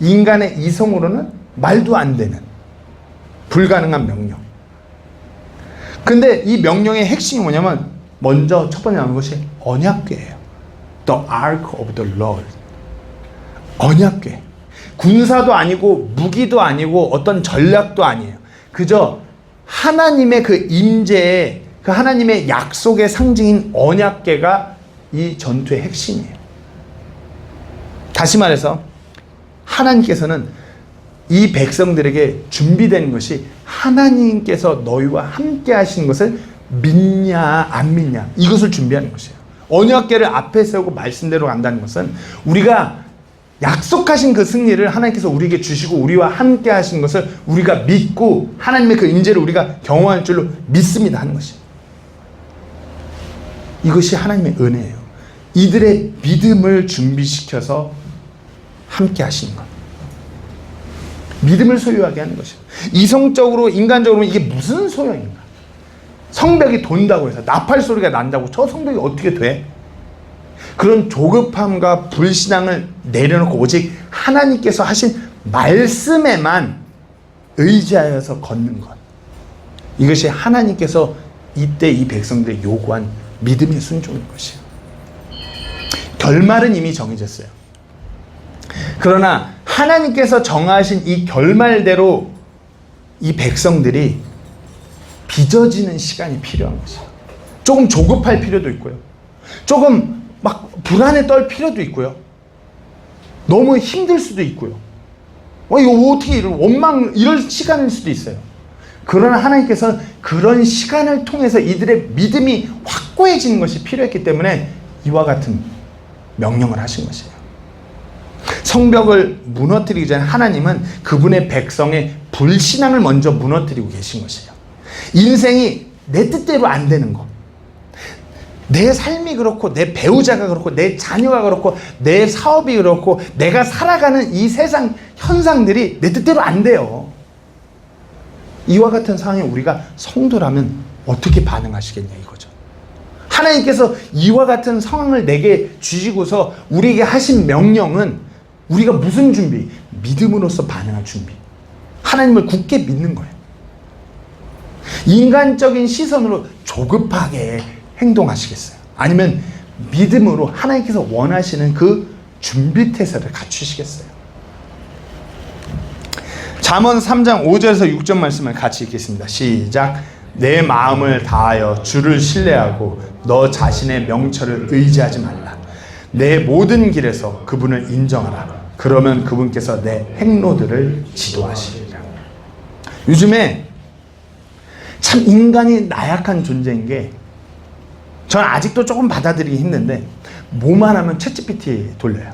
인간의 이성으로는 말도 안 되는 불가능한 명령. 근데 이 명령의 핵심이 뭐냐면, 먼저 첫 번째 나오는 것이 언약궤예요. The Ark of the Lord. 언약궤. 군사도 아니고 무기도 아니고 어떤 전략도 아니에요. 그저 하나님의 그 임재의, 그 하나님의 약속의 상징인 언약궤가 이 전투의 핵심이에요. 다시 말해서 하나님께서는 이 백성들에게 준비된 것이, 하나님께서 너희와 함께 하시는 것을 믿냐 안 믿냐, 이것을 준비하는 것이에요. 언약궤를 앞에 세우고 말씀대로 간다는 것은 우리가 약속하신 그 승리를 하나님께서 우리에게 주시고 우리와 함께 하시는 것을 우리가 믿고 하나님의 그 임재를 우리가 경험할 줄로 믿습니다 하는 것이에요. 이것이 하나님의 은혜예요. 이들의 믿음을 준비시켜서 함께 하시는 것. 믿음을 소유하게 하는 것이에요. 이성적으로, 인간적으로 이게 무슨 소용인가? 성벽이 돈다고 해서, 나팔 소리가 난다고 저 성벽이 어떻게 돼? 그런 조급함과 불신앙을 내려놓고 오직 하나님께서 하신 말씀에만 의지하여서 걷는 것. 이것이 하나님께서 이때 이 백성들이 요구한 믿음의 순종인 것이에요. 결말은 이미 정해졌어요. 그러나 하나님께서 정하신 이 결말대로 이 백성들이 빚어지는 시간이 필요한 것이에요. 조금 조급할 필요도 있고요. 조금 막 불안에 떨 필요도 있고요. 너무 힘들 수도 있고요. 이거 어떻게 이럴 시간일 수도 있어요. 그러나 하나님께서 그런 시간을 통해서 이들의 믿음이 확고해지는 것이 필요했기 때문에 이와 같은 명령을 하신 것이에요. 성벽을 무너뜨리기 전에 하나님은 그분의 백성의 불신앙을 먼저 무너뜨리고 계신 것이에요. 인생이 내 뜻대로 안 되는 것, 내 삶이 그렇고 내 배우자가 그렇고 내 자녀가 그렇고 내 사업이 그렇고 내가 살아가는 이 세상 현상들이 내 뜻대로 안 돼요. 이와 같은 상황에 우리가 성도라면 어떻게 반응하시겠냐 이거죠. 하나님께서 이와 같은 상황을 내게 주시고서 우리에게 하신 명령은 우리가 무슨 준비? 믿음으로써 반응할 준비. 하나님을 굳게 믿는 거예요. 인간적인 시선으로 조급하게 행동하시겠어요? 아니면 믿음으로 하나님께서 원하시는 그 준비태세를 갖추시겠어요? 잠언 3장 5절에서 6절 말씀을 같이 읽겠습니다. 시작. 내 마음을 다하여 주를 신뢰하고 너 자신의 명철을 의지하지 말라. 내 모든 길에서 그분을 인정하라. 그러면 그분께서 내 행로들을 지도하시리라. 요즘에 참 인간이 나약한 존재인 게, 저는 아직도 조금 받아들이기 힘든데, 뭐만 하면 챗GPT 돌려요.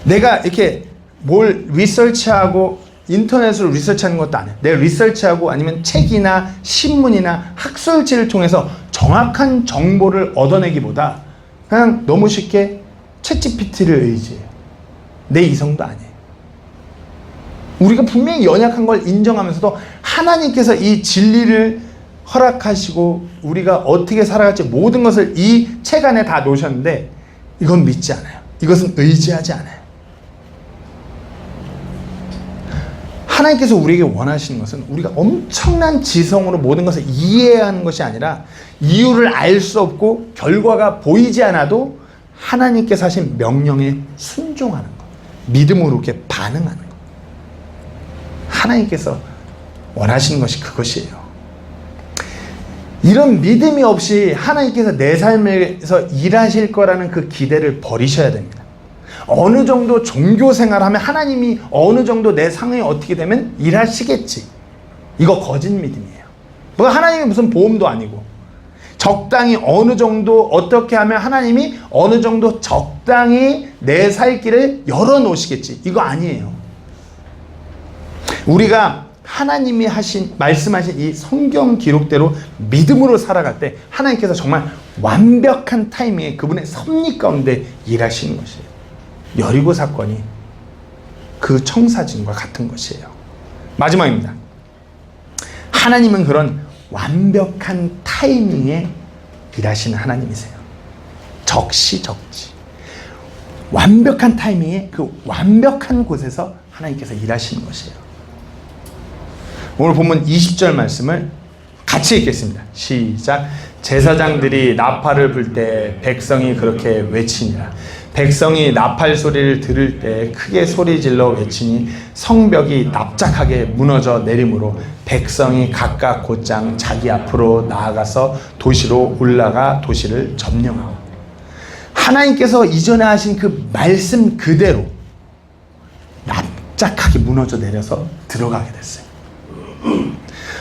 내가 이렇게 뭘 리서치하고 인터넷으로 리서치하는 것도 안 해요. 내가 리서치하고 아니면 책이나 신문이나 학술지를 통해서 정확한 정보를 얻어내기보다 그냥 너무 쉽게 챗GPT를 의지해요. 내 이성도 아니에요. 우리가 분명히 연약한 걸 인정하면서도 하나님께서 이 진리를 허락하시고 우리가 어떻게 살아갈지 모든 것을 이 책 안에 다 놓으셨는데 이건 믿지 않아요. 이것은 의지하지 않아요. 하나님께서 우리에게 원하시는 것은 우리가 엄청난 지성으로 모든 것을 이해하는 것이 아니라 이유를 알 수 없고 결과가 보이지 않아도 하나님께서 하신 명령에 순종하는 것, 믿음으로 이렇게 반응하는 것. 하나님께서 원하시는 것이 그것이에요. 이런 믿음이 없이 하나님께서 내 삶에서 일하실 거라는 그 기대를 버리셔야 됩니다. 어느 정도 종교 생활하면 하나님이 어느 정도 내 상황이 어떻게 되면 일하시겠지. 이거 거짓 믿음이에요. 뭐 하나님이 무슨 보험도 아니고 적당히 어느 정도 어떻게 하면 하나님이 어느 정도 적당히 내 살 길을 열어놓으시겠지. 이거 아니에요. 우리가 하나님이 말씀하신 이 성경 기록대로 믿음으로 살아갈 때 하나님께서 정말 완벽한 타이밍에 그분의 섭리 가운데 일하시는 것이에요. 여리고 사건이 그 청사진과 같은 것이에요. 마지막입니다. 하나님은 그런 완벽한 타이밍에 일하시는 하나님이세요. 적시적지. 완벽한 타이밍에 그 완벽한 곳에서 하나님께서 일하시는 것이에요. 오늘 본문 20절 말씀을 같이 읽겠습니다. 시작. 제사장들이 나팔을 불 때 백성이 그렇게 외치니라. 백성이 나팔 소리를 들을 때 크게 소리질러 외치니 성벽이 납작하게 무너져 내림으로 백성이 각각 곧장 자기 앞으로 나아가서 도시로 올라가 도시를 점령하고. 하나님께서 이전에 하신 그 말씀 그대로 납작하게 무너져 내려서 들어가게 됐어요.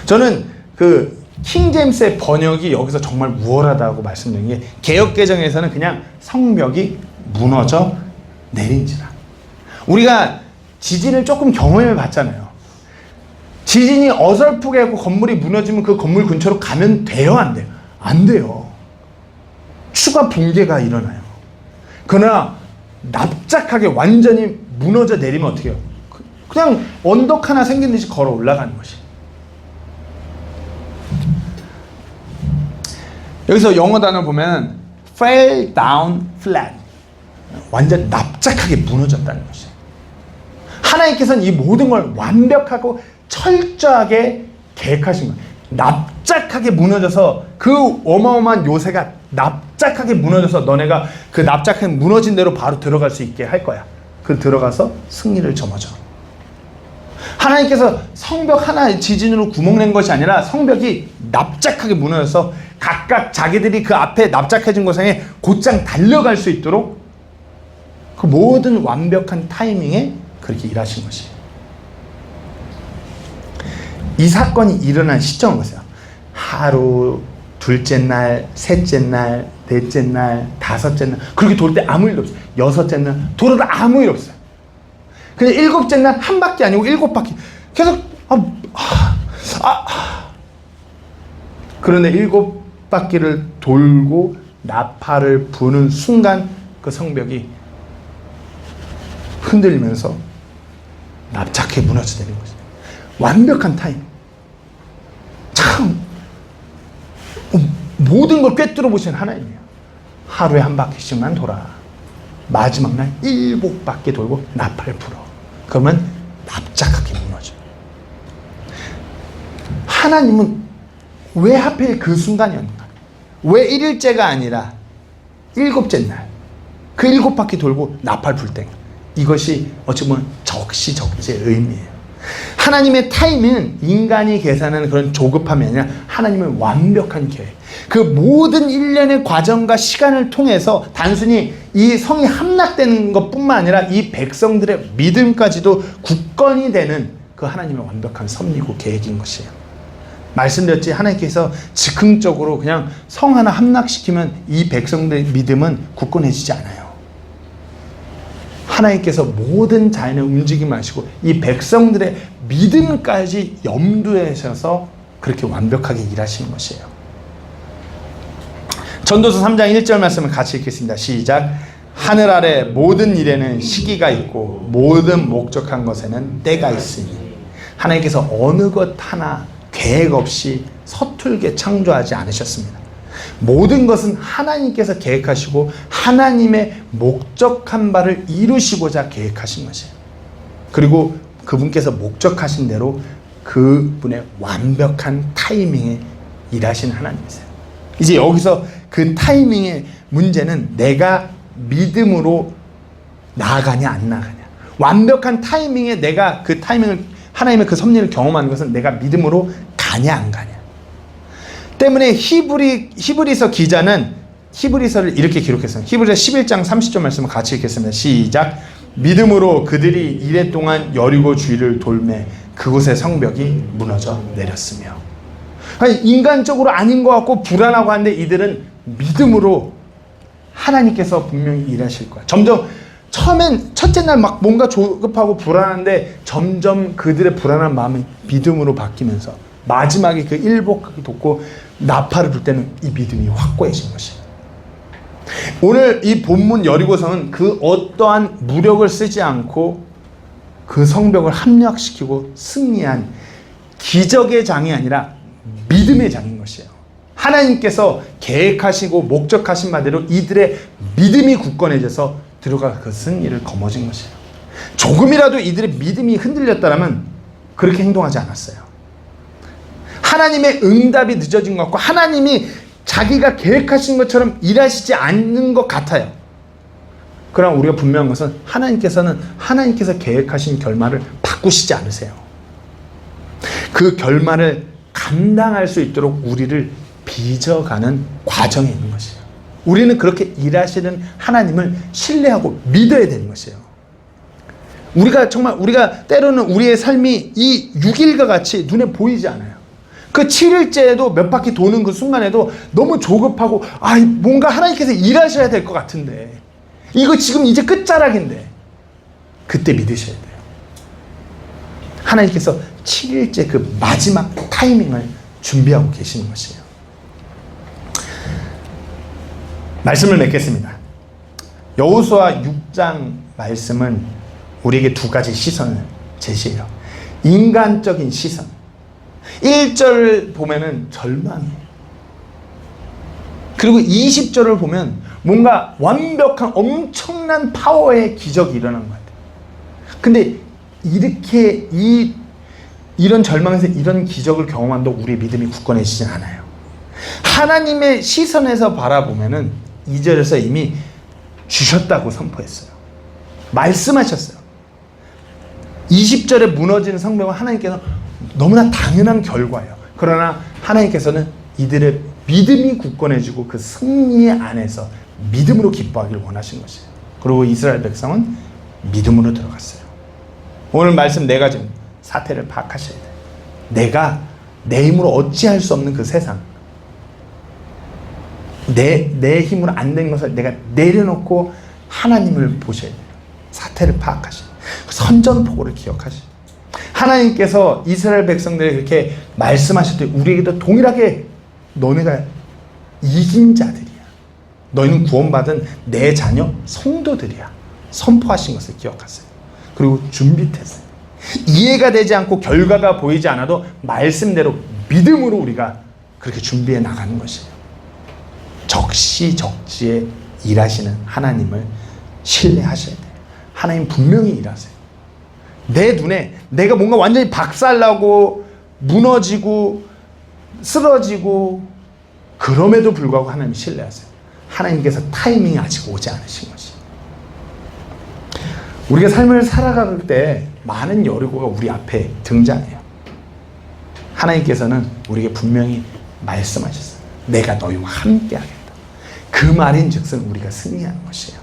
저는 그 킹제임스의 번역이 여기서 정말 우월하다고 말씀드린 게, 개역개정에서는 그냥 성벽이 무너져 내린지라. 우리가 지진을 조금 경험해 봤잖아요. 지진이 어설프게 하고 건물이 무너지면 그 건물 근처로 가면 돼요, 안 돼요? 안 돼요. 추가 붕괴가 일어나요. 그러나 납작하게 완전히 무너져 내리면 어떻게 해요? 그냥 언덕 하나 생긴 듯이 걸어 올라가는 것이. 여기서 영어 단어 보면 fell down flat, 완전 납작하게 무너졌다는 것이에요. 하나님께서는 이 모든 걸 완벽하고 철저하게 계획하신 거예요. 납작하게 무너져서 그 어마어마한 요새가 납작하게 무너져서 너네가 그 납작하게 무너진 대로 바로 들어갈 수 있게 할 거야. 그 들어가서 승리를 점하죠. 하나님께서 성벽 하나 지진으로 구멍 낸 것이 아니라 성벽이 납작하게 무너져서 각각 자기들이 그 앞에 납작해진 곳에 곧장 달려갈 수 있도록 그 모든 완벽한 타이밍에 그렇게 일하신 것이에요. 이 사건이 일어난 시점은 보세요. 하루, 둘째 날, 셋째 날, 넷째 날, 다섯째 날, 그렇게 돌 때 아무 일도 없어요. 여섯째 날 돌아도 아무 일 없어요. 그냥 일곱째 날 한 바퀴 아니고 일곱 바퀴 계속 그런데 일곱 바퀴를 돌고 나팔을 부는 순간 그 성벽이 흔들리면서 납작하게 무너져 내린 거죠. 완벽한 타임. 참 모든 걸 꿰뚫어 보시는 하나님이에요. 하루에 한 바퀴씩만 돌아. 마지막 날 일곱 바퀴 돌고 나팔을 불어. 그러면 납작하게 무너져. 하나님은 왜 하필 그 순간이었는가? 왜 1일째가 아니라 일곱째 날 그 일곱 바퀴 돌고 나팔 불 때, 이것이 어찌 보면 적시적지의 의미예요. 하나님의 타임은 인간이 계산하는 그런 조급함이 아니라 하나님의 완벽한 계획. 그 모든 일련의 과정과 시간을 통해서 단순히 이 성이 함락되는 것뿐만 아니라 이 백성들의 믿음까지도 굳건히 되는 그 하나님의 완벽한 섭리고 계획인 것이에요. 말씀드렸지, 하나님께서 즉흥적으로 그냥 성 하나 함락시키면 이 백성들의 믿음은 굳건해지지 않아요. 하나님께서 모든 자연을 움직임을 하시고 이 백성들의 믿음까지 염두에 하셔서 그렇게 완벽하게 일하시는 것이에요. 전도서 3장 1절 말씀을 같이 읽겠습니다. 시작. 하늘 아래 모든 일에는 시기가 있고 모든 목적한 것에는 때가 있으니. 하나님께서 어느 것 하나 계획 없이 서툴게 창조하지 않으셨습니다. 모든 것은 하나님께서 계획하시고 하나님의 목적한 바를 이루시고자 계획하신 것이에요. 그리고 그분께서 목적하신 대로 그분의 완벽한 타이밍에 일하신 하나님이세요. 이제 여기서 그 타이밍의 문제는 내가 믿음으로 나아가냐 안 나아가냐. 완벽한 타이밍에 내가 그 타이밍을, 하나님의 그 섭리를 경험하는 것은 내가 믿음으로 가냐 안 가냐 때문에 히브리서 기자는 히브리서를 이렇게 기록했어요. 히브리서 11장 30절 말씀을 같이 읽겠습니다. 시작. 믿음으로 그들이 이레 동안 여리고 주위를 돌매 그곳의 성벽이 무너져 내렸으며. 인간적으로 아닌 것 같고 불안하고 한데 이들은 믿음으로 하나님께서 분명히 일하실 거야. 점점 처음엔 첫째 날 막 뭔가 조급하고 불안한데 점점 그들의 불안한 마음이 믿음으로 바뀌면서 마지막에 그 일복하게 돋고 나팔을 불 때는 이 믿음이 확고해진 것이에요. 오늘 이 본문 여리고성은 그 어떠한 무력을 쓰지 않고 그 성벽을 함락시키고 승리한 기적의 장이 아니라 믿음의 장인 것이에요. 하나님께서 계획하시고 목적하신 바대로 이들의 믿음이 굳건해져서 들어가 그 승리를 거머쥔 것이에요. 조금이라도 이들의 믿음이 흔들렸다면 그렇게 행동하지 않았어요. 하나님의 응답이 늦어진 것 같고 하나님이 자기가 계획하신 것처럼 일하시지 않는 것 같아요. 그러나 우리가 분명한 것은 하나님께서 계획하신 결말을 바꾸시지 않으세요. 그 결말을 감당할 수 있도록 우리를 빚어가는 과정에 있는 것이에요. 우리는 그렇게 일하시는 하나님을 신뢰하고 믿어야 되는 것이에요. 우리가 때로는 우리의 삶이 이 6일과 같이 눈에 보이지 않아요. 그 7일째에도 몇 바퀴 도는 그 순간에도 너무 조급하고 뭔가 하나님께서 일하셔야 될 것 같은데 이거 지금 이제 끝자락인데 그때 믿으셔야 돼요. 하나님께서 7일째 그 마지막 타이밍을 준비하고 계시는 것이에요. 말씀을 맺겠습니다. 여호수아 6장 말씀은 우리에게 두 가지 시선을 제시해요. 인간적인 시선. 1절을 보면은 절망이에요. 그리고 20절을 보면 뭔가 완벽한 엄청난 파워의 기적이 일어난 것 같아요. 근데 이렇게 이런 절망에서 이런 기적을 경험한다고 우리의 믿음이 굳건해지진 않아요. 하나님의 시선에서 바라보면은 2절에서 이미 주셨다고 선포했어요. 말씀하셨어요. 20절에 무너진 성벽은 하나님께서 너무나 당연한 결과예요. 그러나 하나님께서는 이들의 믿음이 굳건해지고 그 승리 안에서 믿음으로 기뻐하기를 원하신 것이에요. 그리고 이스라엘 백성은 믿음으로 들어갔어요. 오늘 말씀 네 가지 사태를 파악하셔야 돼요. 내가 내 힘으로 어찌할 수 없는 그 세상, 내 힘으로 안 되는 것을 내가 내려놓고 하나님을 보셔야 돼요. 사태를 파악하셔야 돼요. 선전포고를 기억하셔야 돼요. 하나님께서 이스라엘 백성들에게 그렇게 말씀하실 때 우리에게도 동일하게 너네가 이긴 자들이야. 너희는 구원받은 내 자녀 성도들이야. 선포하신 것을 기억하세요. 그리고 준비됐어요. 이해가 되지 않고 결과가 보이지 않아도 말씀대로 믿음으로 우리가 그렇게 준비해 나가는 것이에요. 적시적지에 일하시는 하나님을 신뢰하셔야 돼요. 하나님 분명히 일하세요. 내 눈에 내가 뭔가 완전히 박살나고 무너지고 쓰러지고 그럼에도 불구하고 하나님 신뢰하세요. 하나님께서 타이밍이 아직 오지 않으신 것이. 우리가 삶을 살아갈 때 많은 여리고가 우리 앞에 등장해요. 하나님께서는 우리에게 분명히 말씀하셨어요. 내가 너희와 함께 하겠다. 그 말인즉슨 우리가 승리하는 것이에요.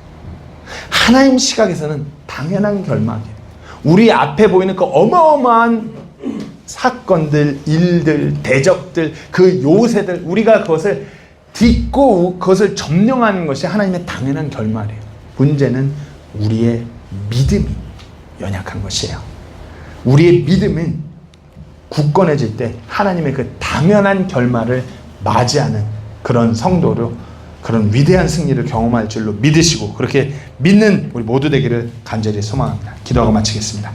하나님 시각에서는 당연한 결말이에요. 우리 앞에 보이는 그 어마어마한 사건들, 일들, 대적들, 그 요새들, 우리가 그것을 딛고 그것을 점령하는 것이 하나님의 당연한 결말이에요. 문제는 우리의 믿음이 연약한 것이에요. 우리의 믿음은 굳건해질 때 하나님의 그 당연한 결말을 맞이하는 그런 성도로 그런 위대한 승리를 경험할 줄로 믿으시고 그렇게 믿는 우리 모두 되기를 간절히 소망합니다. 기도하고 마치겠습니다.